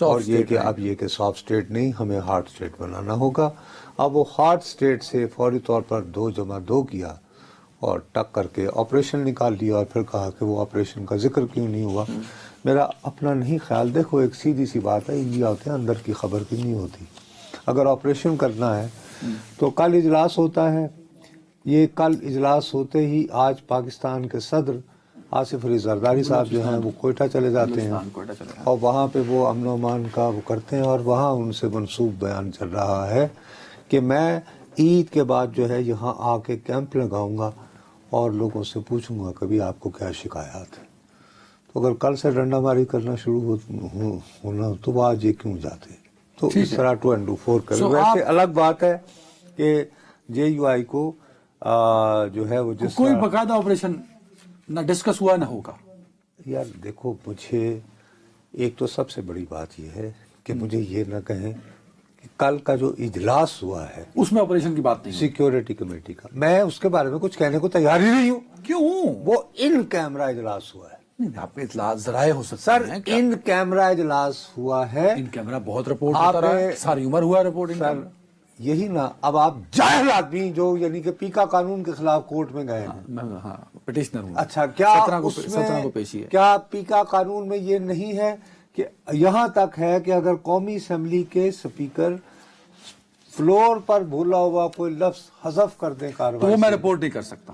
اور یہ کہ اب یہ کہ سافٹ اسٹیٹ نہیں، ہمیں ہارڈ اسٹیٹ بنانا ہوگا. اب وہ ہارڈ اسٹیٹ سے فوری طور پر 2+2 کیا اور ٹک کر کے آپریشن نکال لیا، اور پھر کہا کہ وہ آپریشن کا ذکر کیوں نہیں ہوا. میرا اپنا نہیں خیال، دیکھو ایک سیدھی سی بات ہے، انڈیا ہوتے ہیں اندر کی خبر کی نہیں ہوتی. اگر آپریشن کرنا ہے تو کل اجلاس ہوتا ہے. یہ کل اجلاس ہوتے ہی آج پاکستان کے صدر آصف علی زرداری صاحب جو ہیں وہ کوئٹہ چلے جاتے ہیں، اور وہاں پہ وہ امن و امان کا وہ کرتے ہیں، اور وہاں ان سے منسوب بیان چل رہا ہے کہ میں عید کے بعد جو ہے یہاں آ کے کیمپ لگاؤں گا اور لوگوں سے پوچھوں گا کبھی آپ کو کیا شکایات ہے. تو اگر کل سے ڈنڈا ماری کرنا شروع ہونا تو آج یہ کیوں جاتے؟ تو اس طرح 2 and 2 4 کریں. ویسے الگ بات ہے کہ JUI کو جو ہے وہ جس کوئی باقاعدہ آپریشن نہ ڈسکس ہوا نہ ہوگا. یار دیکھو، مجھے ایک تو سب سے بڑی بات یہ ہے کہ مجھے یہ نہ کہیں کہ کل کا جو اجلاس ہوا ہے اس میں آپریشن کی بات نہیں سیکیورٹی کمیٹی کا، میں اس کے بارے میں کچھ کہنے کو تیار ہی نہیں ہوں. کیوں؟ وہ ان کیمرہ اجلاس ہوا ہے. آپ کے اطلاعات ذرائع ہو سکتے سر ہیں. ان کیمرہ اجلاس ہوا ہے. ان کیمرہ بہت رپورٹ ہوتا رہا ہے، ساری عمر ہوا رپورٹ. سر یہی نا، اب آپ جاہل آدمی جو یعنی کہ پیکا قانون کے خلاف کورٹ میں گئے ہیں. ہاں پٹیشنر ہوں. اچھا، کیا 17 کو پیشی ہے. کیا پیکا قانون میں یہ نہیں ہے کہ یہاں تک ہے کہ اگر قومی اسمبلی کے اسپیکر فلور پر بھولا ہوا کوئی لفظ حذف کر دیں تو کارروائی وہ میں سے، رپورٹ نہیں کر سکتا.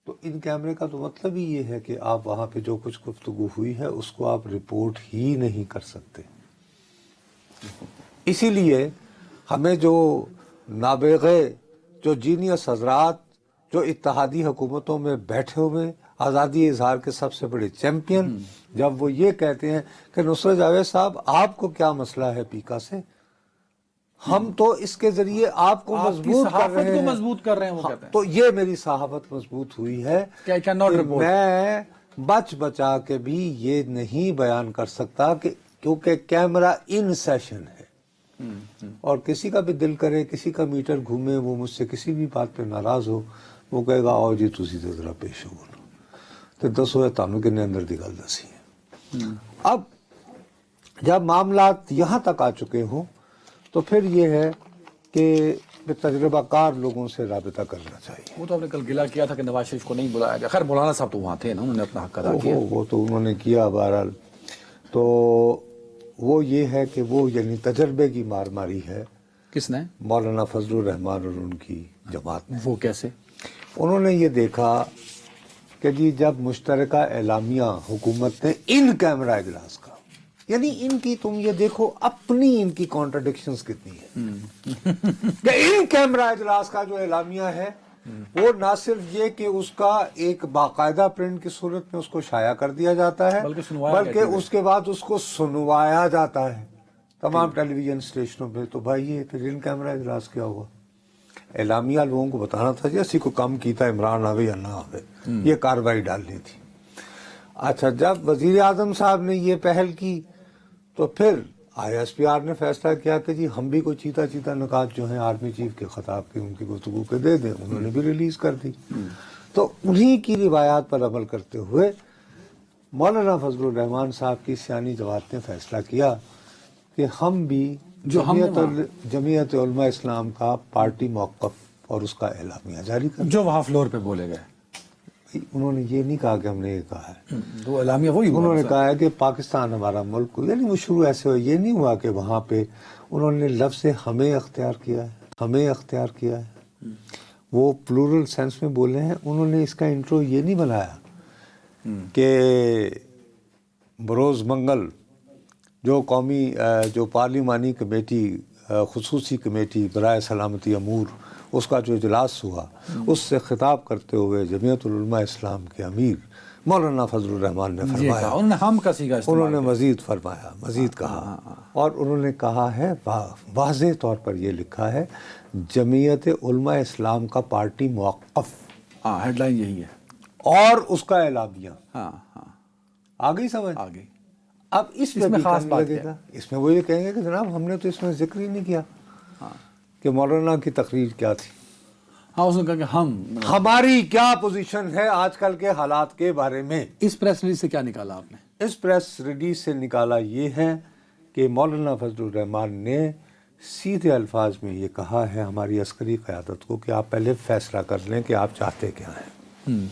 تو ان کیمرے کا تو مطلب ہی یہ ہے کہ آپ وہاں پہ جو کچھ گفتگو ہوئی ہے اس کو آپ رپورٹ ہی نہیں کر سکتے. اسی لیے ہمیں جو نابغے، جو جینیس حضرات، جو اتحادی حکومتوں میں بیٹھے ہوئے آزادی اظہار کے سب سے بڑے چیمپئن، جب وہ یہ کہتے ہیں کہ نصرت جاوید صاحب آپ کو کیا مسئلہ ہے پیکا سے، ہم تو اس کے ذریعے آپ کو مضبوط کر رہے ہیں، مضبوط کر رہے ہیں، وہ کہتے ہیں. تو یہ میری صحافت مضبوط ہوئی ہے کہ میں بچ بچا کے بھی یہ نہیں بیان کر سکتا کہ کیونکہ کیمرہ ان سیشن ہے، اور کسی کا بھی دل کرے، کسی کا میٹر گھومے، وہ مجھ سے کسی بھی بات پہ ناراض ہو، وہ کہے گا آؤ جی تسی تے ذرا پیش ہو تو دسو ہے تانوں کنے اندر دی گل دسی ہے. اب جب معاملات یہاں تک آ چکے ہوں تو پھر یہ ہے کہ تجربہ کار لوگوں سے رابطہ کرنا چاہیے. وہ تو آپ نے کل گلہ کیا تھا کہ نواز شریف کو نہیں بلایا گیا. خیر مولانا صاحب تو وہاں تھے نا، انہوں نے اپنا حق ادا کیا. وہ تو انہوں نے کیا بہرحال. تو وہ یہ ہے کہ وہ یعنی تجربے کی مار ماری ہے. کس نے؟ مولانا فضل الرحمان اور ان کی جماعت نے. وہ کیسے؟ انہوں نے یہ دیکھا کہ جی جب مشترکہ اعلامیہ حکومت نے ان کیمرہ اجلاس کا، یعنی ان کی تم یہ دیکھو اپنی ان کی کانٹرڈکشنز کتنی ہے کہ ان کیمرہ اجلاس کا جو اعلامیہ ہے وہ نہ صرف یہ کہ اس کا ایک باقاعدہ پرنٹ کی صورت میں اس کو شائع کر دیا جاتا ہے، بلکہ اس کے بعد اس کو سنوایا جاتا ہے تمام ٹیلی ویژن اسٹیشنوں پہ. تو بھائی یہ پھر ان کیمرہ اجلاس کیا ہوا؟ اعلامیہ لوگوں کو بتانا تھا جی اسی کو کم کیتا عمران آوے یا نہ آوے، یہ کارروائی ڈالنی تھی. اچھا جب وزیر اعظم صاحب نے یہ پہل کی تو پھر ISPR نے فیصلہ کیا کہ جی ہم بھی کوئی چیتا نکات جو ہیں آرمی چیف کے خطاب کے ان کی گفتگو کے دے دیں. انہوں نے بھی ریلیز کر دی. تو انہی کی روایات پر عمل کرتے ہوئے مولانا فضل الرحمان صاحب کی سیانی جماعت نے فیصلہ کیا کہ ہم بھی جمعیت علماء اسلام کا پارٹی موقف اور اس کا اعلامیہ جاری کر جو وہاں فلور پہ بولے گئے. انہوں نے یہ نہیں کہا کہ ہم نے یہ کہا ہے، وہ اعلامیہ وہی انہوں نے کہا ہے کہ پاکستان ہمارا ملک، یعنی وہ شروع ایسے ہوا، یہ نہیں ہوا کہ وہاں پہ انہوں نے لفظ ہمیں اختیار کیا ہے، ہمیں اختیار کیا ہے، وہ پلورل سینس میں بولے ہیں. انہوں نے اس کا انٹرو یہ نہیں بنایا کہ بروز منگل جو قومی جو پارلیمانی کمیٹی خصوصی کمیٹی برائے سلامتی امور اس کا جو اجلاس ہوا اس سے خطاب کرتے ہوئے جمعیت العلماء اسلام کے امیر مولانا فضل الرحمان نے فرمایا، انہوں نے مزید فرمایا، مزید کہا، اور انہوں نے کہا ہے واضح طور پر یہ لکھا ہے جمعیت علماء اسلام کا پارٹی موقف، ہیڈ لائن یہی ہے، اور اس کا اعلامیہ. آ گئی سمجھ؟ آ گئی. اب اس میں خاص بات لگے گا، اس میں وہ یہ کہیں گے کہ جناب ہم نے تو اس میں ذکر ہی نہیں کیا کہ مولانا کی تقریر کیا تھی. اس نے کہا کہ ہماری کیا پوزیشن ہے آج کل کے حالات کے بارے میں. اس پریس ریلیز سے کیا نکالا آپ نے؟ اس پریس ریلیز سے نکالا یہ ہے کہ مولانا فضل الرحمان نے سیدھے الفاظ میں یہ کہا ہے ہماری عسکری قیادت کو کہ آپ پہلے فیصلہ کر لیں کہ آپ چاہتے کیا ہیں.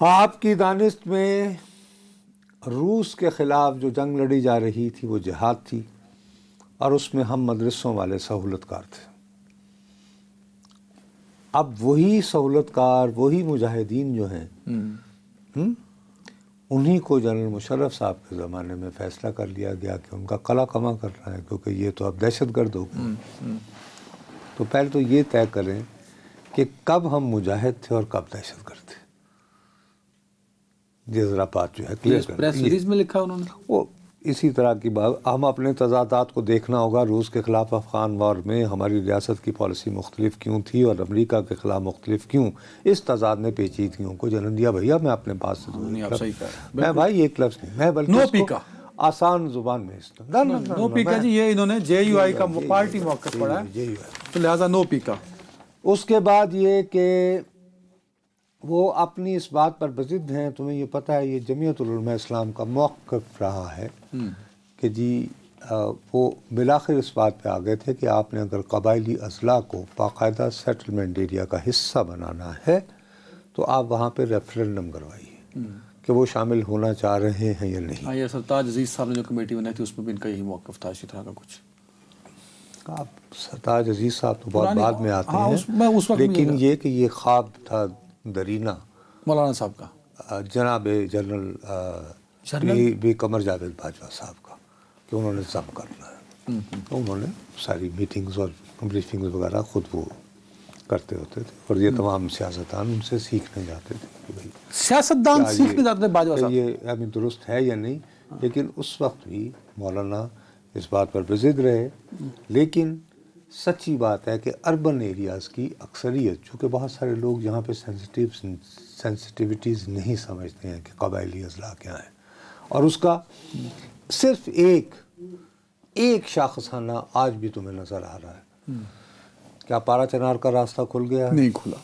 آپ کی دانست میں روس کے خلاف جو جنگ لڑی جا رہی تھی وہ جہاد تھی، اور اس میں ہم مدرسوں والے سہولت کار تھے. اب وہی سہولت کار، وہی مجاہدین جو ہیں، انہی کو جنرل مشرف صاحب کے زمانے میں فیصلہ کر لیا گیا کہ ان کا قلعہ کما کرنا ہے، کیونکہ یہ تو اب دہشت گرد ہو گئے. تو پہلے تو یہ طے کریں کہ کب ہم مجاہد تھے اور کب دہشت گرد تھے. یہ ذرا بات جو ہے کلیئر کریں. پریس ریلیز میں لکھا انہوں نے. وہ اسی طرح کی بات، ہم اپنے تضادات کو دیکھنا ہوگا. روس کے خلاف افغان وار میں ہماری ریاست کی پالیسی مختلف کیوں تھی اور امریکہ کے خلاف مختلف کیوں؟ اس تضاد نے پیچیدگیوں کو جنم دیا. بھیا میں اپنے پاس سے نہیں، آپ صحیح کہہ رہے ہیں. میں بھائی ایک لفظ نہیں، میں بلکہ نو اس کو پیکا آسان زبان میں نو پیکا جی، یہ انہوں نے جے یو آئی کا پارٹی موقف پڑھا ہے، تو لہٰذا نو پیکا. اس کے بعد یہ کہ وہ اپنی اس بات پر بضد ہیں. تمہیں یہ پتہ ہے یہ جمعیت العلماء اسلام کا موقف رہا ہے کہ جی وہ بالآخر اس بات پہ آ گئے تھے کہ آپ نے اگر قبائلی اضلاع کو باقاعدہ سیٹلمنٹ ایریا کا حصہ بنانا ہے تو آپ وہاں پہ ریفرنڈم کروائیے کہ وہ شامل ہونا چاہ رہے ہیں یا نہیں. یہ سرتاج عزیز صاحب نے جو کمیٹی بنائی تھی اس میں بھی ان کا یہی موقف تھا، اسی طرح کا کچھ. آپ سرتاج عزیز صاحب تو بہت بعد میں آتے ہاں، ہیں، لیکن یہ کہ یہ خواب تھا درینہ مولانا صاحب کا، جناب جنرل بے قمر جاوید باجوہ صاحب کا، کہ انہوں نے ضم کرنا ہے. تو انہوں نے ساری میٹنگز اور بریفنگز وغیرہ خود وہ کرتے ہوتے تھے، اور یہ تمام سیاستدان ان سے سیکھنے جاتے تھے کہ بھائی سیاستدان سیکھنے جاتے تھے باجوہ صاحب. یہ درست ہے یا نہیں. لیکن اس وقت بھی مولانا اس بات پر بضد رہے. لیکن سچی بات ہے کہ اربن ایریاز کی اکثریت، چونکہ بہت سارے لوگ یہاں پہ سینسٹیوٹیز نہیں سمجھتے ہیں کہ قبائلی اضلاع کیا ہے، اور اس کا صرف ایک شاخصانہ آج بھی تمہیں نظر آ رہا ہے. کیا پارا چنار کا راستہ کھل گیا؟ نہیں کھلا.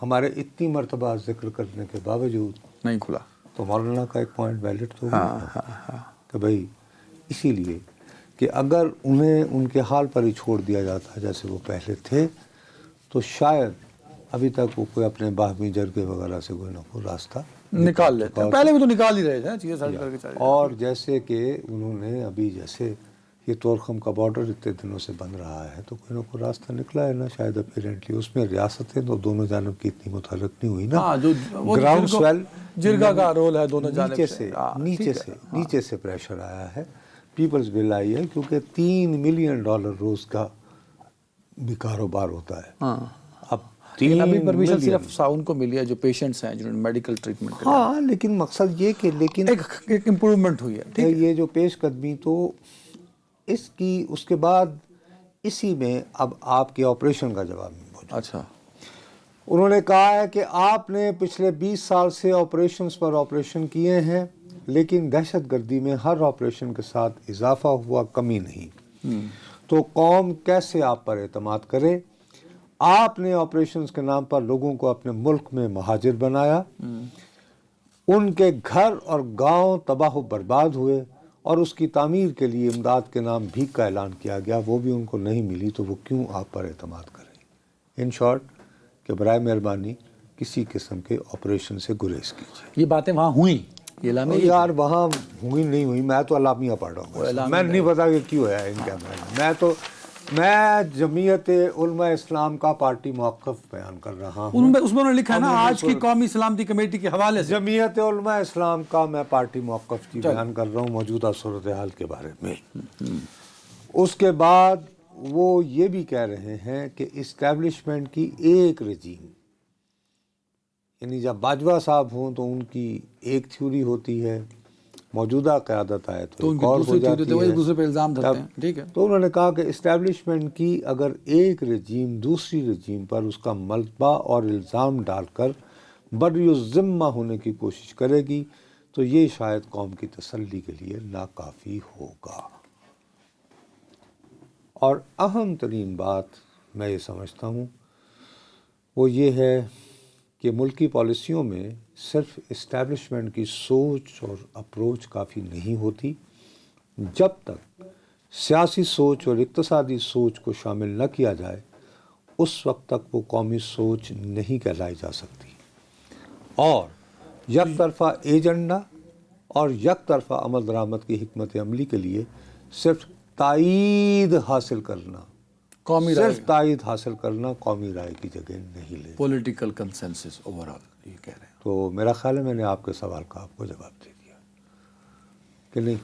ہمارے اتنی مرتبہ ذکر کرنے کے باوجود نہیں کھلا. تو مولانا کا ایک پوائنٹ ویلڈ تو کہ بھائی اسی لیے کہ اگر انہیں ان کے حال پر ہی چھوڑ دیا جاتا جیسے وہ پہلے تھے تو شاید ابھی تک وہ کوئی اپنے باہمی جرگے وغیرہ سے کوئی نہ کوئی راستہ نکال لیتے ہیں. پہلے بھی تو نکال ہی رہے تھے چیزیں سائڈ کر کے چلے. اور جیسے کہ انہوں نے ابھی جیسے یہ طورخم کا بارڈر اتنے دنوں سے بن رہا ہے تو کوئی نہ کوئی راستہ نکلا ہے نا شاید اپیرنٹلی. اس میں ریاستیں تو دونوں جانب کی اتنی متعلق نہیں ہوئی نا. گراؤنڈ سویل جرگا کا رول ہے دونوں جانب سے، نیچے سے پریشر آیا ہے. پیپلز بل آئی ہے کیونکہ $3 ملین روز کا بھی کاروبار ہوتا ہے. اب ابھی پرمیشن صرف ان کو ملی ہے جو پیشنٹس ہیں جنہوں نے میڈیکل ٹریٹمنٹ. ہاں لیکن مقصد یہ کہ لیکن ایک امپرومنٹ ہوئی ہے. یہ جو پیش قدمی تو اس کی اس کے بعد اسی میں اب آپ کے آپریشن کا جواب موجود. اچھا، انہوں نے کہا ہے کہ آپ نے پچھلے 20 سال سے آپریشنز پر آپریشن کیے ہیں لیکن دہشت گردی میں ہر آپریشن کے ساتھ اضافہ ہوا، کمی نہیں. تو قوم کیسے آپ پر اعتماد کرے؟ آپ نے آپریشنز کے نام پر لوگوں کو اپنے ملک میں مہاجر بنایا، ان کے گھر اور گاؤں تباہ و برباد ہوئے، اور اس کی تعمیر کے لیے امداد کے نام بھیک کا اعلان کیا گیا، وہ بھی ان کو نہیں ملی، تو وہ کیوں آپ پر اعتماد کریں؟ ان شارٹ کہ برائے مہربانی کسی قسم کے آپریشن سے گریز کیجیے. یہ باتیں وہاں ہوئیں، یہ اعلامیہ یار وہاں ہوئی نہیں ہوئی، میں تو اعلامیہ پڑھ رہا ہوں. میں نہیں پتا کہ کیوں ہے ان کا. میں جمعیت علماء اسلام کا پارٹی موقف بیان کر رہا ہوں. اس میں انہوں نے لکھا ہے نا آج کی قومی سلامتی کمیٹی کے حوالے سے. جمعیت علماء اسلام کا میں پارٹی موقف کی بیان کر رہا ہوں موجودہ صورتحال کے بارے میں. اس کے بعد وہ یہ بھی کہہ رہے ہیں کہ اسٹیبلشمنٹ کی ایک رجیم، یعنی جب باجوہ صاحب ہوں تو ان کی ایک تھیوری ہوتی ہے، موجودہ قیادت آئے تو ایک اور ہو جاتی ہے. ایک دوسرے پہ الزام دھرتے ہیں. ٹھیک ہے. تو انہوں نے کہا کہ اسٹیبلشمنٹ کی اگر ایک رجیم دوسری رجیم پر اس کا ملبہ اور الزام ڈال کر بری الذمہ ہونے کی کوشش کرے گی تو یہ شاید قوم کی تسلی کے لیے ناکافی ہوگا. اور اہم ترین بات میں یہ سمجھتا ہوں وہ یہ ہے کہ ملکی پالیسیوں میں صرف اسٹیبلشمنٹ کی سوچ اور اپروچ کافی نہیں ہوتی، جب تک سیاسی سوچ اور اقتصادی سوچ کو شامل نہ کیا جائے اس وقت تک وہ قومی سوچ نہیں کہلائی جا سکتی، اور یک طرفہ ایجنڈا اور یک طرفہ عمل درآمد کی حکمت عملی کے لیے صرف تائید حاصل کرنا، قومی رائے، صرف تائید حاصل کرنا قومی رائے کی جگہ نہیں لے۔ پولیٹیکل کنسنسس اوور آل، یہ کہہ رہے ہیں۔ تو میرا خیال ہے میں نے آپ کے سوال کا آپ کو جواب دے دیا کہ نہیں؟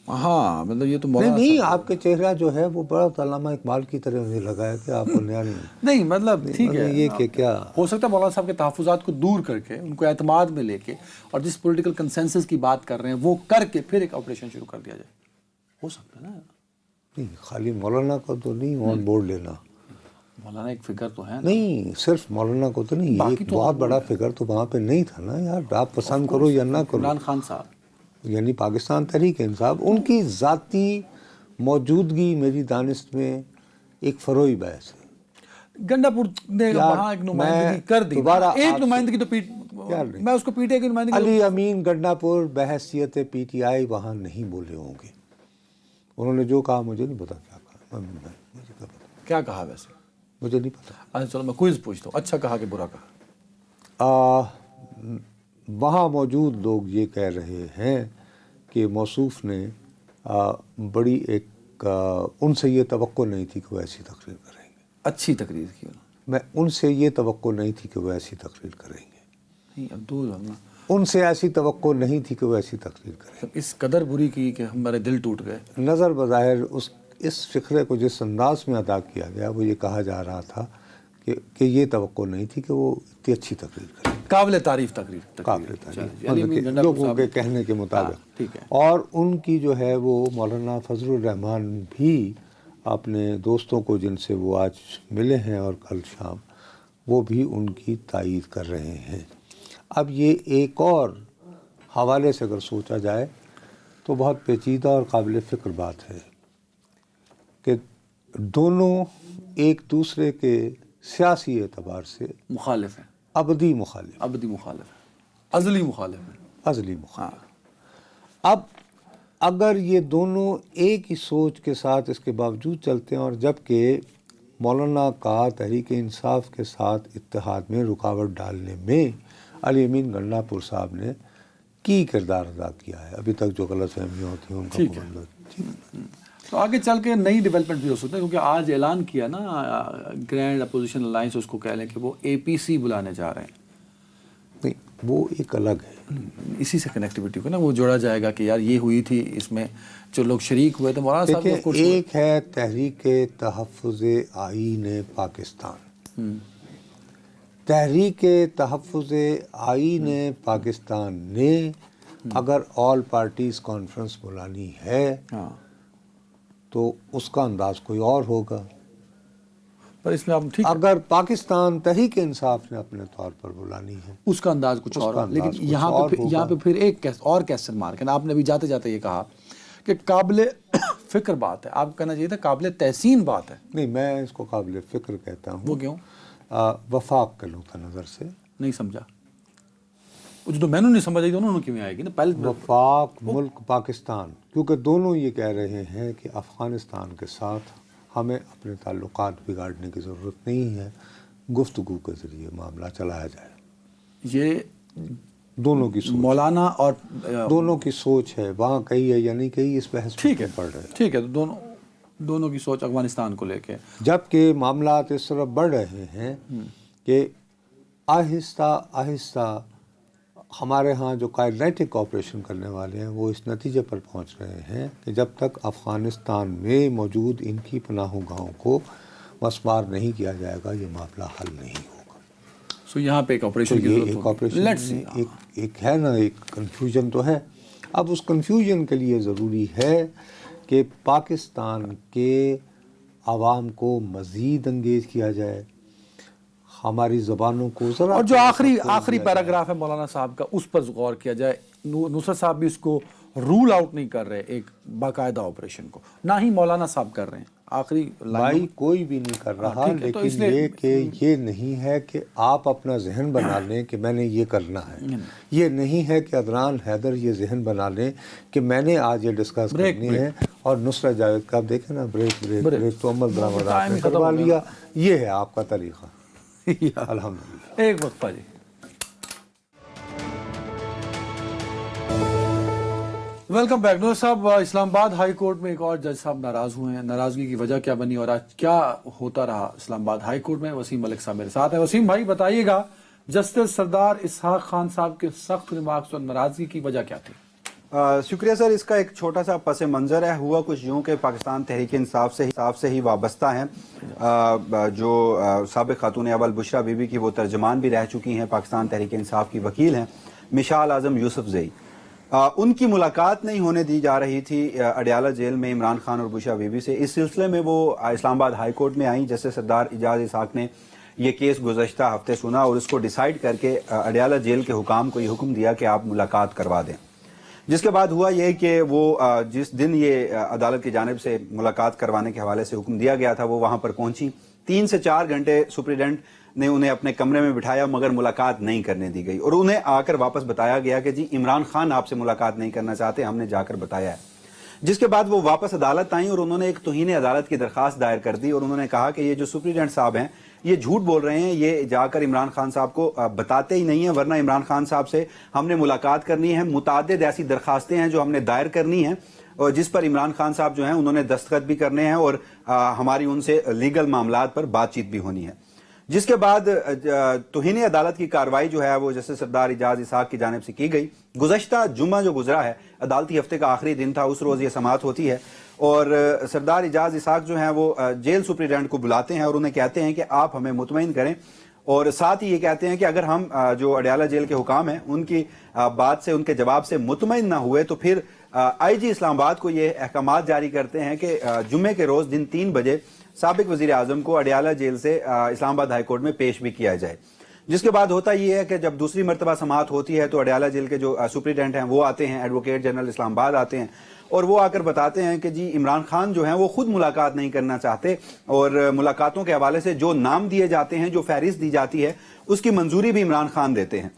ہاں مطلب یہ تو نہیں، آپ کے چہرہ جو ہے وہ بڑا علامہ اقبال کی طرح مجھے لگا ہے کہ آپ کو نیا نہیں مطلب ٹھیک ہے، یہ کہ کیا ہو سکتا ہے مولانا صاحب کے تحفظات کو دور کر کے ان کو اعتماد میں لے کے اور جس پولیٹیکل کنسنسس کی بات کر رہے ہیں وہ کر کے پھر ایک آپریشن شروع کر دیا جائے، ہو سکتا ہے نا؟ نہیں، خالی مولانا کو تو نہیں آن بورڈ لینا، مولانا ایک فگر تو ہے نہیں صرف مولانا کو تو نہیں، باقی ایک تو بہت بڑا فگر تو وہاں پہ نہیں تھا نا یار، آپ پسند کرو یا نہ کرو، عمران خان صاحب، یعنی پاکستان تحریک انصاف، ان کی ذاتی موجودگی میری دانست میں ایک فروئی بحث ہے۔ گنڈا پور نے وہاں ایک نمائندگی کر دی، ایک نمائندگی تو میں اس کو پی ٹی آئی کی نمائندگی، علی امین گنڈا پور بحیثیت پی ٹی آئی وہاں نہیں بولے ہوں گے، انہوں نے جو کہا مجھے نہیں پتا کیا کہا، مجھے کیا پتا، کیا کہا ویسے مجھے نہیں پتا۔ اچھا چلو میں کوئز پوچھتا ہوں، اچھا کہا کہ برا کہا؟ وہاں موجود لوگ یہ کہہ رہے ہیں کہ موصوف نے بڑی ایک ان سے یہ توقع نہیں تھی کہ وہ ایسی تقریر کریں گے، اچھی تقریر کی انہوں میں ان سے یہ توقع نہیں تھی کہ وہ ایسی تقریر کریں گے، نہیں، اب دو ان سے ایسی توقع نہیں تھی کہ وہ ایسی تقریر کریں اس قدر بری کی کہ ہمارے دل ٹوٹ گئے۔ گے۔ نظر بظاہر اس فقرے کو جس انداز میں ادا کیا گیا وہ یہ کہا جا رہا تھا کہ یہ توقع نہیں تھی کہ وہ اتنی اچھی تقریر کریں، قابل تعریف تقریر، قابل تعریف، مطلب کہ لوگوں کے کہنے کے مطابق، ٹھیک ہے۔ اور ان کی جو ہے وہ مولانا فضل الرحمان بھی اپنے دوستوں کو جن سے وہ آج ملے ہیں اور کل شام، وہ بھی ان کی تائید کر رہے ہیں۔ اب یہ ایک اور حوالے سے اگر سوچا جائے تو بہت پیچیدہ اور قابل فکر بات ہے کہ دونوں ایک دوسرے کے سیاسی اعتبار سے مخالف ہیں، ابدی مخالف، ابدی مخالف ہیں، ازلی مخالف ہیں، ازلی مخالف۔ اب اگر یہ دونوں ایک ہی سوچ کے ساتھ اس کے باوجود چلتے ہیں، اور جبکہ مولانا کا تحریک انصاف کے ساتھ اتحاد میں رکاوٹ ڈالنے میں علی امین گنڈا پور صاحب نے کی کردار ادا کیا ہے، ابھی تک جو غلط فہمیاں ہوتی ہیں ان کا مبادلہ، تو آگے چل کے نئی ڈیولپمنٹ بھی ہو سکتا ہے، کیونکہ آج اعلان کیا نا گرینڈ اپوزیشن الائنس اس کو کہہ لیں کہ وہ اے پی سی بلانے جا رہے ہیں، نہیں وہ ایک الگ ہے، اسی سے کنیکٹیوٹی کو نا وہ جوڑا جائے گا کہ یار یہ ہوئی تھی، اس میں جو لوگ شریک ہوئے تھے مولانا صاحب دیکھیں ایک ہے تحریک تحفظ آئین پاکستان، تحریک تحفظ آئین پاکستان نے اگر آل پارٹیز کانفرنس بلانی ہے تو اس کا انداز کوئی اور ہوگا، پر اس میں آپ ٹھیک، اگر پاکستان تحریک انصاف نے اپنے طور پر بلانی ہے اس کا انداز کچھ اور، لیکن یہاں پہ پھر ایک اور کوسچن مارک ہے، آپ نے ابھی جاتے جاتے یہ کہا کہ قابل فکر بات ہے، آپ کہنا چاہیے تھا قابل تحسین بات ہے، نہیں میں اس کو قابل فکر کہتا ہوں۔ وہ کیوں؟ وفاق کے نقطہ نظر سے نہیں سمجھا، جو میں نے نہیں سمجھا تو انہوں نے کیوں آئے گی نا پہلے وفاق ملک پاکستان، کیونکہ دونوں یہ کہہ رہے ہیں کہ افغانستان کے ساتھ ہمیں اپنے تعلقات بگاڑنے کی ضرورت نہیں ہے، گفتگو کے ذریعے معاملہ چلایا جائے، یہ دونوں کی سوچ، مولانا اور دونوں کی سوچ ہے، وہاں کہی ہے یا نہیں کہی اس بحث ٹھیک ہے، پڑھ رہے ہیں، ٹھیک ہے، تو دونوں کی سوچ افغانستان کو لے کے، جبکہ معاملات اس طرح بڑھ رہے ہیں کہ آہستہ آہستہ ہمارے ہاں جو کائنیٹک آپریشن کرنے والے ہیں وہ اس نتیجے پر پہنچ رہے ہیں کہ جب تک افغانستان میں موجود ان کی پناہ گاہوں کو مسمار نہیں کیا جائے گا یہ معاملہ حل نہیں ہوگا۔ سو یہاں پہ ایک آپریشن کی ضرورت ہوگی، ایک ہے نا، ایک کنفیوژن تو ہے، اب اس کنفیوژن کے لیے ضروری ہے کہ پاکستان کے عوام کو مزید انگیج کیا جائے، ہماری زبانوں کو ذرا، اور جو آخری پیراگراف ہے مولانا صاحب کا اس پر غور کیا جائے، نصرت صاحب بھی اس کو رول آؤٹ نہیں کر رہے ایک باقاعدہ آپریشن کو, نہ ہی مولانا صاحب کر رہے ہیں. آخری بھائی کوئی بھی نہیں کر رہا, لیکن یہ کہ یہ نہیں ہے کہ آپ اپنا ذہن بنا لیں کہ میں نے یہ کرنا ہے. یہ نہیں ہے کہ عدنان حیدر یہ ذہن بنا لیں کہ میں نے آج یہ ڈسکس کرنی ہے, اور نصرت جاوید کا آپ دیکھیں نا بریک تو عمل درآمد آپ نے کروا لیا. یہ ہے آپ کا طریقہ. الحمدللہ. ایک وقفہ جی. Welcome back. نور صاحب, اسلام آباد ہائی کورٹ میں ایک اور جج صاحب ناراض ہوئے ہیں. ناراضگی کی وجہ کیا بنی اور آج کیا ہوتا رہا اسلام آباد ہائی کورٹ میں؟ وسیم ملک صاحب میرے ساتھ ہیں. وسیم بھائی بتائیے گا, جسٹس سردار اسحاق خان صاحب کے سخت ریمارکس اور ناراضگی کی وجہ کیا تھی؟ شکریہ سر. اس کا ایک چھوٹا سا پس منظر ہے. ہوا کچھ یوں کہ پاکستان تحریک انصاف سے ہی وابستہ ہیں. جو سابق خاتون اول بشرا بی بی کی وہ ترجمان بھی رہ چکی ہیں, پاکستان تحریک انصاف کی وکیل ہیں, مشال اعظم یوسف زئی. ان کی ملاقات نہیں ہونے دی جا رہی تھی اڈیالہ جیل میں عمران خان اور بشرا بی بی سے. اس سلسلے میں وہ اسلام آباد ہائی کورٹ میں آئیں. جیسے سردار اعجاز اسحاق نے یہ کیس گزشتہ ہفتے سنا اور اس کو ڈیسائیڈ کر کے اڈیالہ جیل کے حکام کو یہ حکم دیا کہ آپ ملاقات کروا دیں. جس کے بعد ہوا یہ کہ وہ جس دن یہ عدالت کی جانب سے ملاقات کروانے کے حوالے سے حکم دیا گیا تھا وہ وہاں پر پہنچی. 3 سے 4 گھنٹے سپریڈنٹ نے انہیں اپنے کمرے میں بٹھایا مگر ملاقات نہیں کرنے دی گئی, اور انہیں آ کر واپس بتایا گیا کہ جی عمران خان آپ سے ملاقات نہیں کرنا چاہتے, ہم نے جا کر بتایا ہے. جس کے بعد وہ واپس عدالت آئیں اور انہوں نے ایک توہین عدالت کی درخواست دائر کر دی, اور انہوں نے کہا کہ یہ جو سپریڈنٹ صاحب ہیں یہ جھوٹ بول رہے ہیں, یہ جا کر عمران خان صاحب کو بتاتے ہی نہیں ہیں, ورنہ عمران خان صاحب سے ہم نے ملاقات کرنی ہے. متعدد ایسی درخواستیں ہیں جو ہم نے دائر کرنی ہیں, اور جس پر عمران خان صاحب جو ہیں انہوں نے دستخط بھی کرنے ہیں, اور ہماری ان سے لیگل معاملات پر بات چیت بھی ہونی ہے. جس کے بعد توہین عدالت کی کارروائی جو ہے وہ جیسے سردار اعجاز اسحاق کی جانب سے کی گئی. گزشتہ جمعہ جو گزرا ہے, عدالتی ہفتے کا آخری دن تھا, اس روز یہ سماعت ہوتی ہے, اور سردار اعجاز اسحاق جو ہیں وہ جیل سپریڈنٹ کو بلاتے ہیں اور انہیں کہتے ہیں کہ آپ ہمیں مطمئن کریں, اور ساتھ ہی یہ کہتے ہیں کہ اگر ہم جو اڈیالہ جیل کے حکام ہیں ان کی بات سے, ان کے جواب سے مطمئن نہ ہوئے تو پھر آئی جی اسلام آباد کو یہ احکامات جاری کرتے ہیں کہ جمعے کے روز دن 3 بجے سابق وزیر اعظم کو اڈیالہ جیل سے اسلام آباد ہائی کورٹ میں پیش بھی کیا جائے. جس کے بعد ہوتا یہ ہے کہ جب دوسری مرتبہ سماعت ہوتی ہے تو اڈیالہ جیل کے جو سپریڈنٹ ہیں وہ آتے ہیں, ایڈوکیٹ جنرل اسلام آباد آتے ہیں, اور وہ آ کر بتاتے ہیں کہ جی عمران خان جو ہیں وہ خود ملاقات نہیں کرنا چاہتے, اور ملاقاتوں کے حوالے سے جو نام دیے جاتے ہیں, جو فہرست دی جاتی ہے, اس کی منظوری بھی عمران خان دیتے ہیں.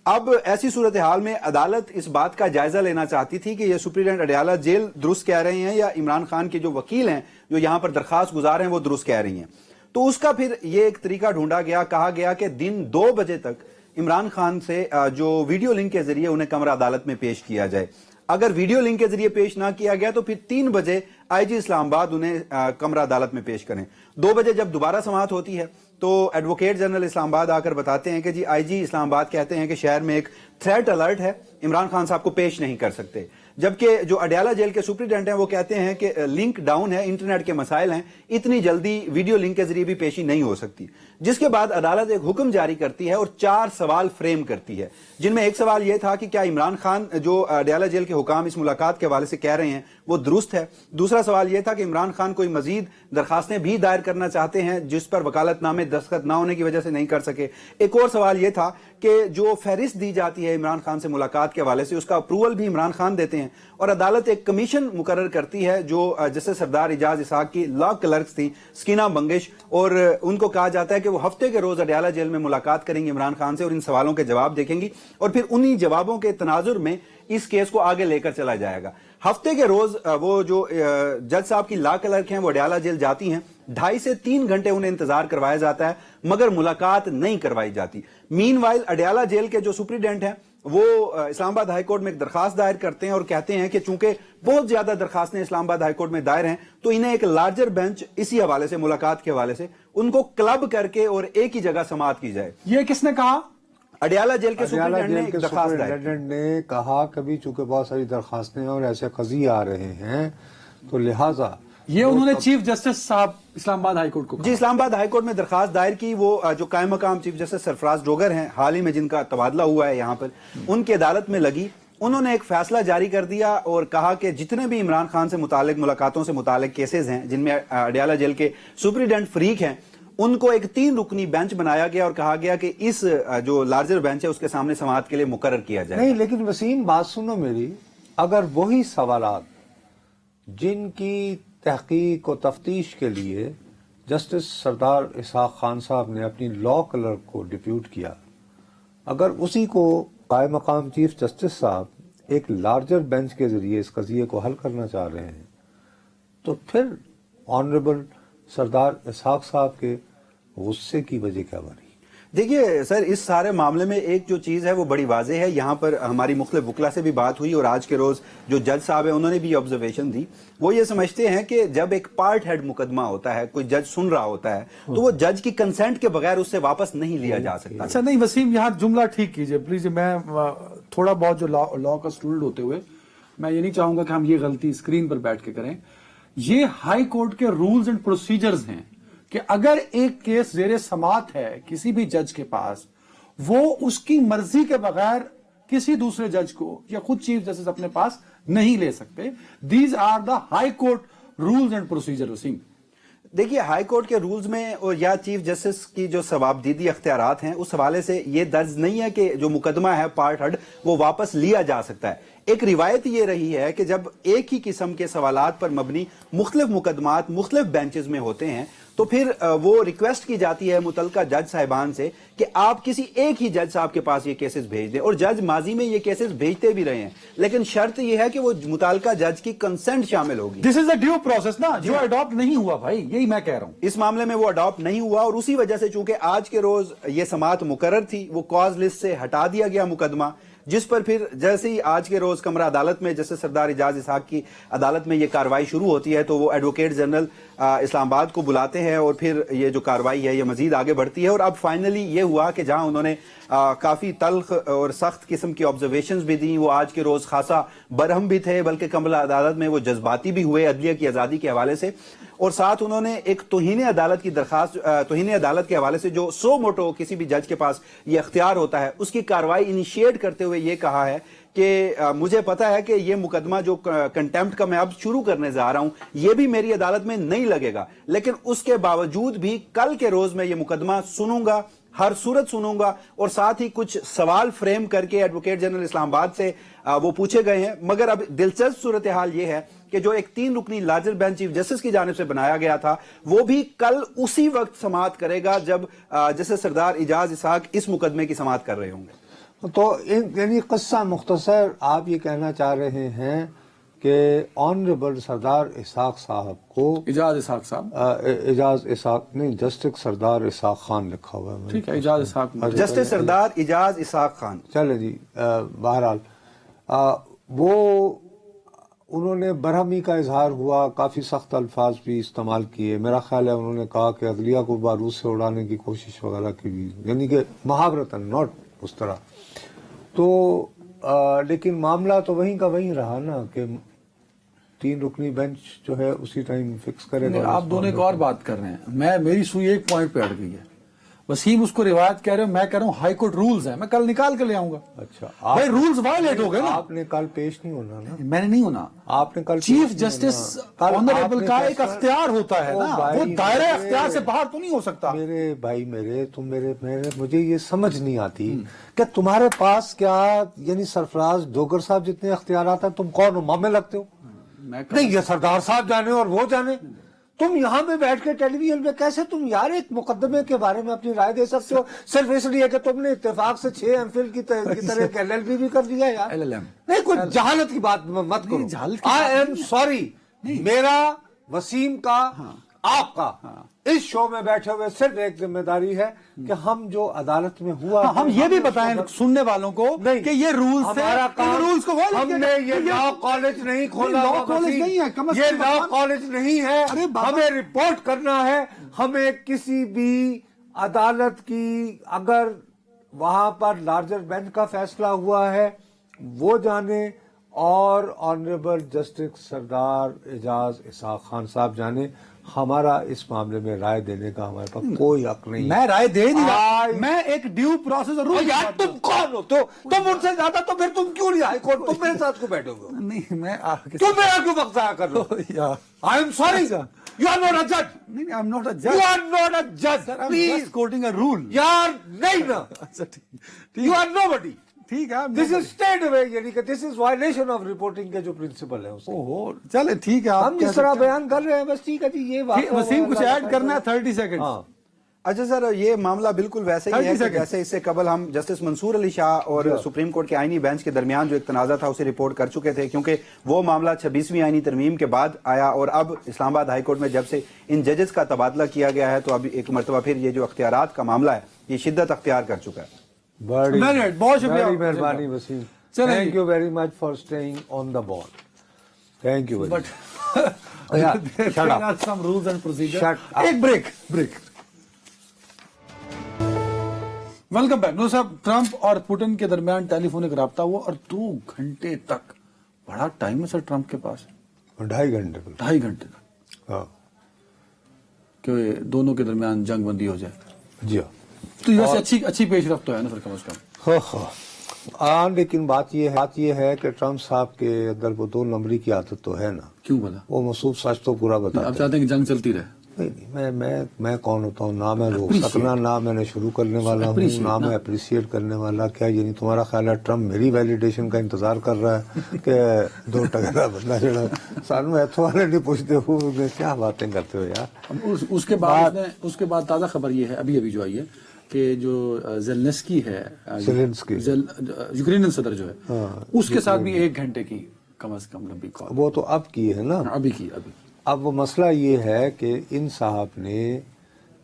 اب ایسی صورتحال میں عدالت اس بات کا جائزہ لینا چاہتی تھی کہ یہ سپریڈنٹ اڈیالہ جیل درست کہہ رہے ہیں یا عمران خان کے جو وکیل ہیں جو یہاں پر درخواست گزار ہیں وہ درست کہہ رہی ہیں. تو اس کا پھر یہ ایک طریقہ ڈھونڈا گیا, کہا گیا کہ دن 2 بجے تک عمران خان سے جو ویڈیو لنک کے ذریعے انہیں کمرہ عدالت میں پیش کیا جائے. اگر ویڈیو لنک کے ذریعے پیش نہ کیا گیا تو پھر 3 بجے آئی جی اسلام آباد انہیں کمرہ عدالت میں پیش کریں. 2 بجے جب دوبارہ سماعت ہوتی ہے تو ایڈوکیٹ جنرل اسلام آباد آ کر بتاتے ہیں کہ جی آئی جی اسلام آباد کہتے ہیں کہ شہر میں ایک تھریٹ الرٹ ہے, عمران خان صاحب کو پیش نہیں کر سکتے. جبکہ جو اڈیالہ جیل کے سپریڈنٹ ہیں وہ کہتے ہیں کہ لنک ڈاؤن ہے, انٹرنیٹ کے مسائل ہیں, اتنی جلدی ویڈیو لنک کے ذریعے بھی پیشی نہیں ہو سکتی. جس کے بعد عدالت ایک حکم جاری کرتی ہے اور 4 سوال فریم کرتی ہے, جن میں ایک سوال یہ تھا کہ کیا عمران خان جو اڈیالہ جیل کے حکام اس ملاقات کے حوالے سے کہہ رہے ہیں وہ درست ہے. دوسرا سوال یہ تھا کہ عمران خان کوئی مزید درخواستیں بھی دائر کرنا چاہتے ہیں جس پر وکالت نامے دستخط نہ ہونے کی وجہ سے نہیں کر سکے. ایک اور سوال یہ تھا کہ جو فہرست دی جاتی ہے عمران خان سے ملاقات کے حوالے سے اس کا اپروول بھی عمران خان دیتے ہیں, اور عدالت ایک کمیشن مقرر کرتی ہے جو جیسے سردار اعجاز اسحاق کی لا کلرکس تھی سکینہ بنگش, اور ان کو کہا جاتا ہے کہ وہ ہفتے کے روز اڈیالہ جیل میں ملاقات کریں گی عمران خان سے اور ان سوالوں کے جواب دیکھیں گی, اور پھر انہی جوابوں کے تناظر میں اس کیس کو آگے لے کر چلا جائے گا. ہفتے کے روز وہ جو جج صاحب کی لا کلرک ہیں وہ اڈیالہ جیل جاتی ہیں, 2.5 سے 3 گھنٹے انہیں انتظار کروایا جاتا ہے مگر ملاقات نہیں کروائی جاتی. مین وائل اڈیالہ جیل کے جو سپریڈنٹ ہیں وہ اسلام آباد ہائی کورٹ میں ایک درخواست دائر کرتے ہیں اور کہتے ہیں کہ چونکہ بہت زیادہ درخواستیں اسلام آباد ہائی کورٹ میں دائر ہیں تو انہیں ایک لارجر بینچ اسی حوالے سے, ملاقات کے حوالے سے ان کو کلب کر کے اور ایک ہی جگہ سماعت کی جائے. یہ کس نے کہا؟ اڈیالہ جیل کے سپریڈنٹ نے کہا. کبھی چونکہ بہت ساری درخواستیں اور ایسے قضیے آ رہے ہیں تو لہٰذا یہ انہوں نے چیف جسٹس صاحب اسلام آباد ہائی کورٹ کو جی اسلام آباد ہائی کورٹ میں درخواست دائر کی. وہ جو قائم مقام چیف جسٹس سرفراز ڈوگر ہیں, حال ہی میں جن کا تبادلہ ہوا ہے یہاں پر, ان کی عدالت میں لگی. انہوں نے ایک فیصلہ جاری کر دیا اور کہا کہ جتنے بھی عمران خان سے متعلق ملاقاتوں سے متعلق کیسز ہیں جن میں اڈیالہ جیل کے سپریڈنٹ فریق ہیں, ان کو ایک 3 رکنی بینچ بنایا گیا اور کہا گیا کہ اس جو لارجر بینچ ہے اس کے سامنے سماعت کے لیے مقرر کیا جائے. نہیں لیکن وسیم بات سنو میری, اگر وہی سوالات جن کی تحقیق و تفتیش کے لیے جسٹس سردار اسحاق خان صاحب نے اپنی لا کلرک کو ڈپیوٹ کیا، اگر اسی کو قائم مقام چیف جسٹس صاحب ایک لارجر بینچ کے ذریعے اس قضیے کو حل کرنا چاہ رہے ہیں، تو پھر آنریبل سردار اسحاق صاحب کے غصے کی وجہ کیا بنی؟ دیکھیے سر، اس سارے معاملے میں ایک جو چیز ہے وہ بڑی واضح ہے. یہاں پر ہماری مختلف وکلا سے بھی بات ہوئی اور آج کے روز جو جج صاحب ہیں انہوں نے بھی آبزرویشن دی. وہ یہ سمجھتے ہیں کہ جب ایک پارٹ ہیڈ مقدمہ ہوتا ہے، کوئی جج سن رہا ہوتا ہے، تو وہ جج کی کنسنٹ کے بغیر اس سے واپس نہیں لیا جا سکتا. اچھا نہیں وسیم، یہاں جملہ ٹھیک کیجئے پلیز. میں تھوڑا بہت جو لا کا اسٹوڈنٹ ہوتے ہوئے میں یہ نہیں چاہوں گا کہ ہم یہ غلطی اسکرین پر بیٹھ کے کریں. یہ ہائی کورٹ کے رولز اینڈ پروسیجرز ہیں کہ اگر ایک کیس زیر سماعت ہے کسی بھی جج کے پاس، وہ اس کی مرضی کے بغیر کسی دوسرے جج کو یا خود چیف جسٹس اپنے پاس نہیں لے سکتے. These are the high court rules and procedure. Waseem دیکھیے، ہائی کورٹ کے رولز میں اور یا چیف جسٹس کی جو ثوابدیدی اختیارات ہیں اس حوالے سے یہ درج نہیں ہے کہ جو مقدمہ ہے پارٹ ہیڈ وہ واپس لیا جا سکتا ہے. ایک روایت یہ رہی ہے کہ جب ایک ہی قسم کے سوالات پر مبنی مختلف مقدمات مختلف بینچز میں ہوتے ہیں تو پھر وہ ریکویسٹ کی جاتی ہے متعلقہ جج صاحبان سے کہ آپ کسی ایک ہی جج صاحب کے پاس یہ کیسز بھیج دیں. اور جج ماضی میں یہ کیسز بھیجتے بھی رہے ہیں، لیکن شرط یہ ہے کہ وہ متعلقہ جج کی کنسنٹ شامل ہوگی. دس از اے ڈیو پروسیس نا، جو اڈاپٹ نہیں ہوا بھائی، یہی میں کہہ رہا ہوں. اس معاملے میں وہ اڈاپٹ نہیں ہوا اور اسی وجہ سے چونکہ آج کے روز یہ سماعت مقرر تھی، وہ کاز لسٹ سے ہٹا دیا گیا مقدمہ، جس پر پھر جیسے ہی آج کے روز کمرہ عدالت میں جیسے سردار اعجاز اسحاق کی عدالت میں یہ کارروائی شروع ہوتی ہے تو وہ ایڈوکیٹ جنرل اسلام آباد کو بلاتے ہیں اور پھر یہ جو کارروائی ہے یہ مزید آگے بڑھتی ہے. اور اب فائنلی یہ ہوا کہ جہاں انہوں نے کافی تلخ اور سخت قسم کی آبزرویشنز بھی دیں، وہ آج کے روز خاصا برہم بھی تھے، بلکہ کمرہ عدالت میں وہ جذباتی بھی ہوئے عدلیہ کی آزادی کے حوالے سے. اور ساتھ انہوں نے ایک توہین عدالت کی درخواست، توہین عدالت کے حوالے سے جو سو موٹو کسی بھی جج کے پاس یہ اختیار ہوتا ہے، اس کی کارروائی انیشیٹ کرتے ہوئے یہ کہا ہے کہ مجھے پتا ہے کہ یہ مقدمہ جو کنٹیمپٹ کا میں اب شروع کرنے جا رہا ہوں یہ بھی میری عدالت میں نہیں لگے گا، لیکن اس کے باوجود بھی کل کے روز میں یہ مقدمہ سنوں گا، ہر صورت سنوں گا. اور ساتھ ہی کچھ سوال فریم کر کے ایڈوکیٹ جنرل اسلام آباد سے وہ پوچھے گئے ہیں. مگر اب دلچسپ صورتحال یہ ہے کہ جو ایک 3 رکنی لارجر بینچ چیف جسٹس کی جانب سے بنایا گیا تھا وہ بھی کل اسی وقت سماعت کرے گا جب جسٹس سردار اعجاز اسحاق اس مقدمے کی سماعت کر رہے ہوں گے. تو یعنی قصہ مختصر آپ یہ کہنا چاہ رہے ہیں کہ آنریبل سردار اسحاق صاحب کو اعجاز اسحاق صاحب، اعجاز اسحاق نہیں، جسٹس سردار اسحاق خان لکھا ہوا ہے. ٹھیک ہے، اعجاز اسحاق، جسٹس سردار اعجاز اسحاق خان. چلے جی، بہرحال وہ انہوں نے برہمی کا اظہار ہوا، کافی سخت الفاظ بھی استعمال کیے. میرا خیال ہے انہوں نے کہا کہ عدلیہ کو بارود سے اڑانے کی کوشش وغیرہ کی بھی، یعنی کہ محاورتاً، ناٹ اس طرح. تو لیکن معاملہ تو وہیں کا وہیں رہا نا کہ 3 رکنی بینچ جو ہے اسی ٹائم فکس کرے گا. آپ دونوں ایک اور بات کر رہے ہیں، میری سوئی ایک پوائنٹ پہ اڑ گئی ہے. وسیم اس کو روایت کہہ رہے ہو، میں کہہ رہا ہوں ہائی کورٹ رولز ہیں، میں کل نکال کے لے آؤں گا. اچھا بھائی رولز وائلیٹ ہو گئے نا. آپ نے کل پیش نہیں ہونا نا. میں نے نہیں ہونا. آپ نے کل چیف جسٹس آنریبل کا ایک اختیار ہوتا ہے نا، وہ دائرہ اختیار سے باہر تو نہیں ہو سکتا. میرے بھائی، تم مجھے یہ سمجھ نہیں آتی کہ تمہارے پاس کیا یعنی سرفراز ڈوگر صاحب جتنے اختیارات ہیں، تم کون ہو؟ مامے لگتے ہو؟ نہیں، یہ سردار صاحب جانے اور وہ جانے. تم یہاں میں بیٹھ کے ٹیلی ویژن پہ کیسے تم یار ایک مقدمے کے بارے میں اپنی رائے دے سکتے ہو صرف اس لیے کہ تم نے اتفاق سے 6 ایم فل کی طرح ایک LLB بھی کر دیا یار؟ نہیں، کوئی جہالت کی بات مت کرو. آئی ایم سوری، میرا، وسیم کا، آپ کا اس شو میں بیٹھے ہوئے صرف ایک ذمہ داری ہے کہ ہم جو عدالت میں ہوا ہم یہ بھی بتائیں سننے والوں کو کہ یہ رولز تھے، ان رولز کو ہم نے یہ لا کالج نہیں کھولا، یہ لا کالج نہیں ہے. ہمیں رپورٹ کرنا ہے. ہمیں کسی بھی عدالت کی اگر وہاں پر لارجر بینچ کا فیصلہ ہوا ہے وہ جانے اور آنریبل جسٹس سردار اعجاز اسحاق خان صاحب جانے. ہمارا اس معاملے میں رائے دینے کا ہمارے پاس کوئی حق نہیں. میں رائے دے نہیں رہا، میں ایک ڈیو پروسیس اور رول. یار تم کون ہو؟ تو تم ان سے زیادہ تو پھر تم کیوں نہیں ہائی کورٹ؟ تم میرے ساتھ کو بیٹھے ہوئے ہو. نہیں، میں تم میرا کیوں وقت ضائع کر رہے ہو؟ I am sorry, you are not a جج. نہیں، آئی ایم ناٹ اے جج. یو آر ناٹ اے جج. Please quoting a rule. یار نہیں نا، یو آر نو بڈی. ٹھیک ہے دس از اسٹیٹ اوے، یعنی کہ دس از وائلیشن آف رپورٹنگ کے جو پرنسپل ہے اس اوہو چلے ٹھیک ہے، ہم جس طرح بیان کر رہے ہیں بس ٹھیک ہے جی، یہ وسیم کچھ ایڈ کرنا ہے 30 سیکنڈ. ہاں اچھا سر، یہ معاملہ بالکل ویسے ہی 30 ہے کہ seconds. جیسے اس سے قبل ہم جسٹس منصور علی شاہ اور سپریم کورٹ کے آئینی بینچ کے درمیان جو ایک تنازع تھا اسے رپورٹ کر چکے تھے، کیونکہ وہ معاملہ 26ویں آئینی ترمیم کے بعد آیا، اور اب اسلام آباد ہائی کورٹ میں جب سے ان ججز کا تبادلہ کیا گیا ہے تو اب ایک مرتبہ پھر یہ جو اختیارات کا معاملہ ہے یہ شدت اختیار کر چکا ہے. بڑی بہت شکریہ. بڑی مہربانی Waseem, thank you very much for staying on the ball. Thank you very much. some rules and procedures. Shut up. ایک بریک. Welcome back. نو صاحب، ٹرمپ اور پوٹن کے درمیان ٹیلی فونک رابطہ ہوا اور 2 گھنٹے تک. بڑا ٹائم ہے سر ٹرمپ کے پاس. 2.5 گھنٹے 2.5 گھنٹے تک ہاں کہ دونوں کے درمیان جنگ بندی ہو جائے. جی ہاں. تو یہ ویسے اچھی پیش رفت تو ہے نا سر، کم از کم. ہاں لیکن بات یہ ہے کہ ٹرمپ صاحب کے اندر وہ 2 نمبری کی عادت تو ہے نا. کیوں بولا؟ وہ مصوب سچ تو پورا بتا. آپ چاہتے ہیں کہ جنگ چلتی رہے؟ نہیں، میں کون ہوتا ہوں؟ نہ میں روک سکنا، نہ میں نے شروع کرنے والا ہوں، نہ میں اپریشیٹ کرنے والا. کیا یعنی تمہارا خیال ہے ٹرمپ میری ویلیڈیشن کا انتظار کر رہا ہے کہ 2 ٹکرا بندہ جڑا سانو ایتھوں والے نہیں پوچھتے ہو؟ کیا باتیں کرتے ہو یار. اس کے بعد تازہ خبر یہ ہے ابھی جو آئی ہے کہ جو زیلنسکی ہے، یوکرینین صدر جو ہے، اس کے ساتھ بھی 1 گھنٹے کی کم از کم لمبی کال. وہ تو اب کی ہے نا. ابھی اب وہ مسئلہ یہ ہے کہ ان صاحب نے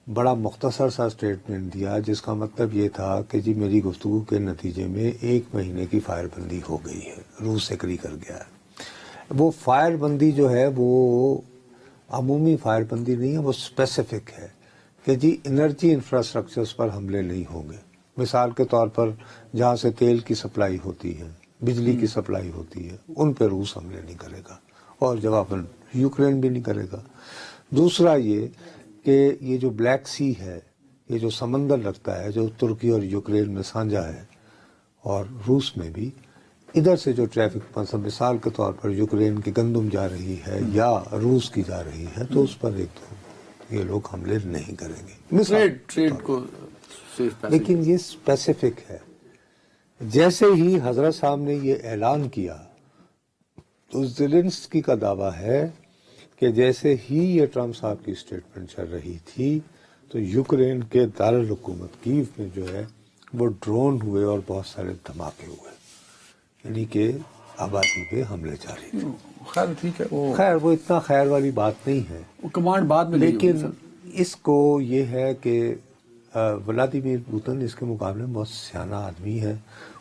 بڑا مختصر سا اسٹیٹمنٹ دیا جس کا مطلب یہ تھا کہ جی میری گفتگو کے نتیجے میں 1 مہینے کی فائر بندی ہو گئی ہے، روس ایگری کر گیا ہے. وہ فائر بندی جو ہے وہ عمومی فائر بندی نہیں ہے، وہ اسپیسیفک ہے کہ جی انرجی انفراسٹرکچرز پر حملے نہیں ہوں گے. مثال کے طور پر جہاں سے تیل کی سپلائی ہوتی ہے، بجلی کی سپلائی ہوتی ہے، ان پہ روس حملے نہیں کرے گا، اور جواباً یوکرین بھی نہیں کرے گا. دوسرا یہ کہ یہ جو بلیک سی ہے، یہ جو سمندر لگتا ہے جو ترکی اور یوکرین میں سانجھا ہے اور روس میں بھی، ادھر سے جو ٹریفک مثال کے طور پر یوکرین کی گندم جا رہی ہے یا روس کی جا رہی ہے تو اس پر یہ لوگ حملے نہیں کریں گے. ٹریڈ کو لیکن یہ اسپیسیفک ہے. جیسے ہی حضرت صاحب نے یہ اعلان کیا تو زیلنسکی کا دعویٰ ہے کہ جیسے ہی یہ ٹرمپ صاحب کی اسٹیٹمنٹ چل رہی تھی تو یوکرین کے دارالحکومت کیو میں جو ہے وہ ڈرون ہوئے اور بہت سارے دھماکے ہوئے، یعنی کہ آبادی پہ حملے جاری تھے. خیر ٹھیک ہے، خیر وہ اتنا خیر والی بات نہیں ہے، وہ کمانڈ بعد میں لیکن اس کو یہ ہے کہ ولادیمیر پوتن اس کے مقابلے میں بہت سیانہ آدمی ہے.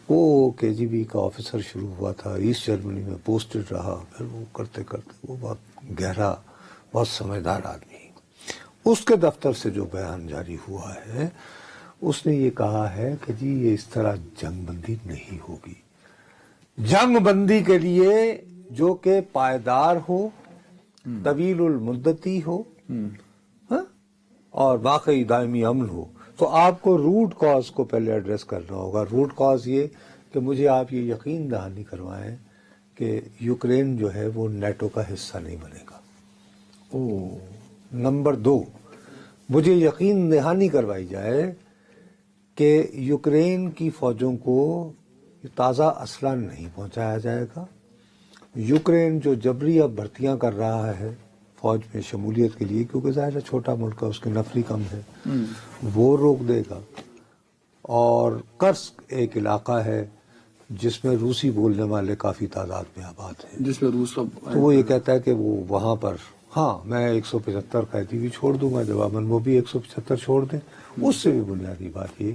وہ KGB کا آفیسر شروع ہوا تھا، ایسٹ جرمنی میں پوسٹڈ رہا، پھر وہ کرتے وہ بہت گہرا، بہت سمجھدار آدمی. اس کے دفتر سے جو بیان جاری ہوا ہے اس نے یہ کہا ہے کہ جی یہ اس طرح جنگ بندی نہیں ہوگی. جنگ بندی کے لیے جو کہ پائیدار ہو، طویل المدتی ہو اور واقعی دائمی عمل ہو، تو آپ کو روٹ کاز کو پہلے ایڈریس کرنا ہوگا. روٹ کاز یہ کہ مجھے آپ یہ یقین دہانی کروائیں کہ یوکرین جو ہے وہ نیٹو کا حصہ نہیں بنے گا. نمبر 2، مجھے یقین دہانی کروائی جائے کہ یوکرین کی فوجوں کو تازہ اسلحہ نہیں پہنچایا جائے گا. یوکرین جو جبری اب بھرتیاں کر رہا ہے فوج میں شمولیت کے لیے، کیونکہ ظاہر ہے چھوٹا ملک ہے، اس کی نفری کم ہے، وہ روک دے گا. اور کرسک ایک علاقہ ہے جس میں روسی بولنے والے کافی تعداد میں آباد ہیں، جس میں روس تو وہ یہ کہتا ہے کہ وہ وہاں پر ہاں میں 175 قیدی بھی چھوڑ دوں گا، جواباً وہ بھی 175 چھوڑ دیں. اس سے بھی بنیادی بات یہ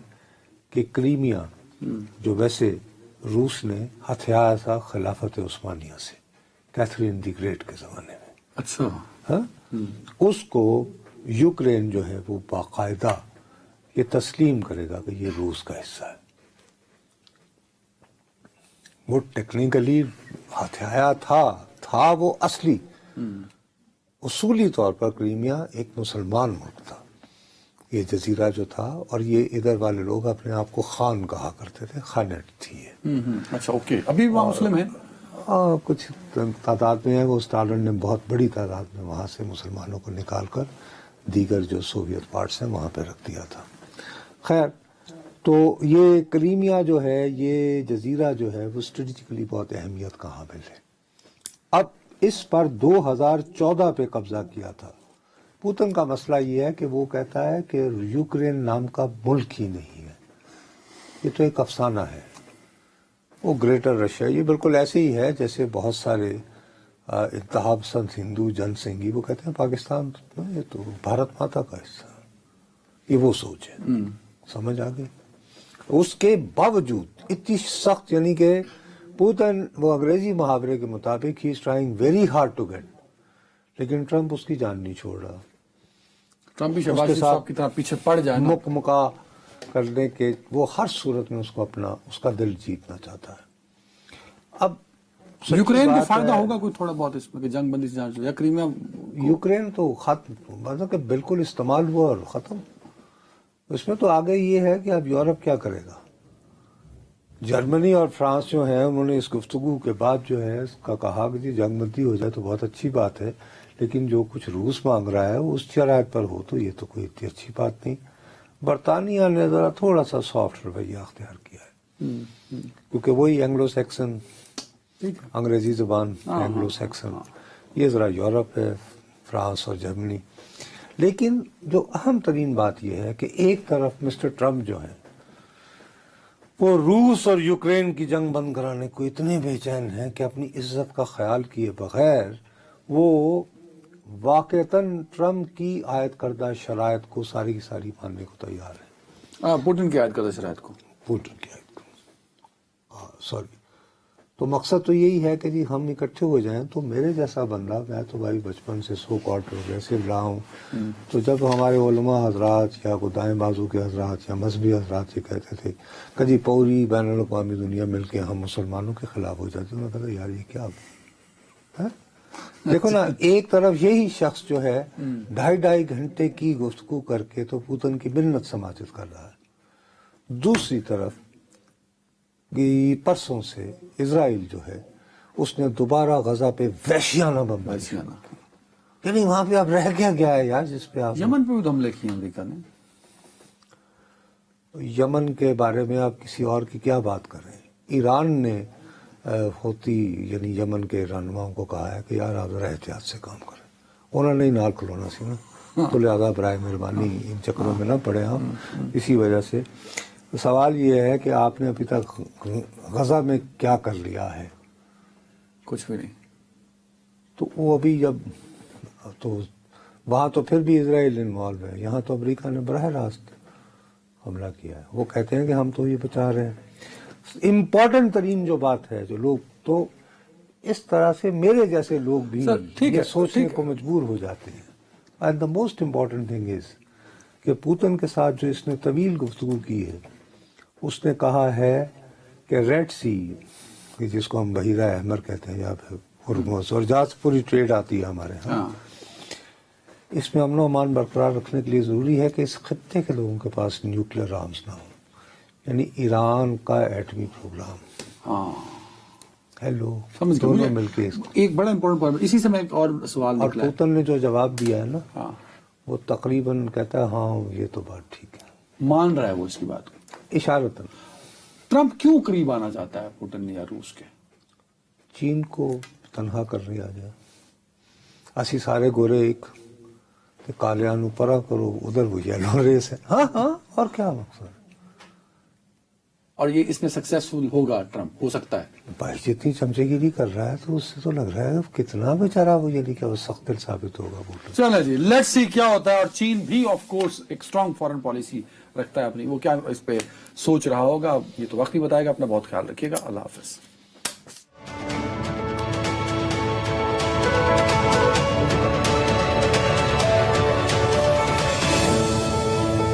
کہ کریمیا جو ویسے روس نے ہتھیایا تھا خلافت عثمانیہ سے، کیتھرین دی گریٹ کے زمانے میں، اچھا اس کو یوکرین جو ہے وہ باقاعدہ یہ تسلیم کرے گا کہ یہ روس کا حصہ ہے. وہ ٹیکنیکلی ہتھیایا تھا وہ اصلی، اصولی طور پر کریمیا ایک مسلمان ملک تھا، یہ جزیرہ جو تھا، اور یہ ادھر والے لوگ اپنے آپ کو خان کہا کرتے تھے، خانٹ تھی یہ. اچھا اوکے، ابھی وہاں مسلم ہیں؟ ہاں کچھ تعداد میں ہے. وہ اسٹالن نے بہت بڑی تعداد میں وہاں سے مسلمانوں کو نکال کر دیگر جو سوویت پارٹس ہیں وہاں پہ رکھ دیا تھا. خیر تو یہ کریمیا جو ہے، یہ جزیرہ جو ہے وہ اسٹریٹجیکلی بہت اہمیت کا حامل ہے. اب اس پر 2014 پہ قبضہ کیا تھا. پوتن کا مسئلہ یہ ہے کہ وہ کہتا ہے کہ یوکرین نام کا ملک ہی نہیں ہے، یہ تو ایک افسانہ ہے. وہ گریٹر رشیا، یہ بالکل ایسے ہی ہے جیسے بہت سارے انتہا پسند ہندو جن سنگھی وہ کہتے ہیں پاکستان یہ تو بھارت ماتا کا حصہ ہے. یہ وہ سوچ ہے. سمجھ آ گئی. اس کے باوجود اتنی سخت، یعنی کہ پوتن وہ انگریزی محاورے کے مطابق he is trying very hard to get, لیکن ٹرمپ اس کی جان نہیں چھوڑ رہا. ٹرمپ بھی شہباز شریف صاحب کی طرح پیچھے پڑ جائے نا. مکا کرنے کے وہ ہر صورت میں اس کو اپنا اس کا دل جیتنا چاہتا ہے. اب یوکرین کو فائدہ ہوگا کوئی تھوڑا بہت اس میں کہ جنگ بندی سے جان یا کریمیا؟ یوکرین تو ختم، مطلب کہ بالکل استعمال ہوا اور ختم. اس میں تو آگے یہ ہے کہ اب یورپ کیا کرے گا. جرمنی اور فرانس جو ہیں انہوں نے اس گفتگو کے بعد جو ہے اس کا کہا کہ جی جنگ بندی ہو جائے تو بہت اچھی بات ہے، لیکن جو کچھ روس مانگ رہا ہے اس شرائط پر ہو تو یہ تو کوئی اتنی اچھی بات نہیں. برطانیہ نے ذرا تھوڑا سا سافٹ رویہ اختیار کیا ہے، کیونکہ وہی اینگلو سیکسن، انگریزی زبان اینگلو سیکسن، یہ ذرا یورپ ہے، فرانس اور جرمنی. لیکن جو اہم ترین بات یہ ہے کہ ایک طرف مسٹر ٹرمپ جو ہے وہ روس اور یوکرین کی جنگ بند کرانے کو اتنے بے چین ہیں کہ اپنی عزت کا خیال کیے بغیر وہ واقعتاً ٹرمپ کی عائد کردہ شرائط کو ساری کی ساری ماننے کو تیار ہے. پوٹن کی عائد کردہ شرائط کو، پوٹن کی عائد سوری. تو مقصد تو یہی ہے کہ جی ہم اکٹھے ہو جائیں. تو میرے جیسا بندہ، میں تو بھائی بچپن سے سو کالڈ پروگریسو رہا ہوں، تو جب ہمارے علماء حضرات یا کو دائیں بازو کے حضرات یا مذہبی حضرات یہ کہتے تھے کہ جی پوری بین الاقوامی دنیا مل کے ہم مسلمانوں کے خلاف ہو جاتے، میں کہتا یار یہ کیا ہے؟ دیکھو نا، ایک طرف یہی شخص جو ہے 2.5 گھنٹے کی گفتگو کر کے تو پوتن کی منت سماجت کر رہا ہے، دوسری طرف پرسوں سے اسرائیل جو ہے اس نے دوبارہ غزہ پہ وحشیانہ بمباری کی. یعنی وہاں پہ اب رہ گیا ہے یار جس پہ آپ یمن پہ بھی حملے کیے امریکہ نے. یمن کے بارے میں آپ کسی اور کی کیا بات کر رہے ہیں. ایران نے ہوتی یعنی یمن کے رہنماؤں کو کہا ہے کہ یار آپ ذرا احتیاط سے کام کریں. انہوں نے نال کھلونا سی نا، تو لہٰذا برائے مہربانی ان چکروں میں نہ پڑے ہم. اسی وجہ سے سوال یہ ہے کہ آپ نے ابھی تک غزہ میں کیا کر لیا ہے؟ کچھ بھی نہیں. تو وہ ابھی جب تو وہاں تو پھر بھی اسرائیل انوالو ہے، یہاں تو امریکہ نے براہ راست حملہ کیا ہے. وہ کہتے ہیں کہ ہم تو یہ بچا رہے ہیں. امپورٹنٹ ترین جو بات ہے، جو لوگ تو اس طرح سے میرے جیسے لوگ بھی یہ سوچنے کو مجبور ہو جاتے ہیں. And the most important thing is کہ پوتن کے ساتھ جو اس نے طویل گفتگو کی ہے، اس نے کہا ہے کہ ریڈ سی جس کو ہم بحیرہ احمر کہتے ہیں یا پھر ہرمز، اور جہاں سے پوری ٹریڈ آتی ہے ہمارے ہاں، اس میں امن و امان برقرار رکھنے کے لیے ضروری ہے کہ اس خطے کے لوگوں کے پاس نیوکلیر آرمز نہ ہوں. یعنی ایران کا ایٹمی پروگرام ہیلو دونوں مل کے اس کو ایک بڑا امپورٹنٹ پوائنٹ. اسی سے میں ایک اور سوال اور نکلا ہے. پوتن نے جو جواب دیا ہے نا وہ تقریباً کہتا ہے ہاں یہ تو بات ٹھیک ہے، مان رہا ہے وہ اس کی بات کو اشارتاً. ٹرمپ کیوں قریب آنا چاہتا ہے پوٹن یا روس کے؟ چین کو تنہا کر لیا جائے. اسی سارے گورے ایک کالیاں نو پرا کرو، ادھر وہ یلو ریس ہے. ہاں ہاں، اور کیا مقصد؟ اور یہ اس میں سکسیسفل ہوگا ٹرمپ، ہو سکتا ہے بھائی جتنی چمچے گیری کر رہا ہے تو اس سے تو لگ رہا ہے کتنا بیچارہ وہ یعنی کہ وہ سخت دل ثابت ہوگا. چلے جی، لیٹس سی کیا ہوتا ہے. اور چین بھی آف کورس ایک اسٹرانگ فارن پالیسی رکھتا ہے اپنی، وہ کیا اس پہ سوچ رہا ہوگا یہ تو وقت ہی بتائے گا. اپنا بہت خیال رکھیے گا. اللہ حافظ.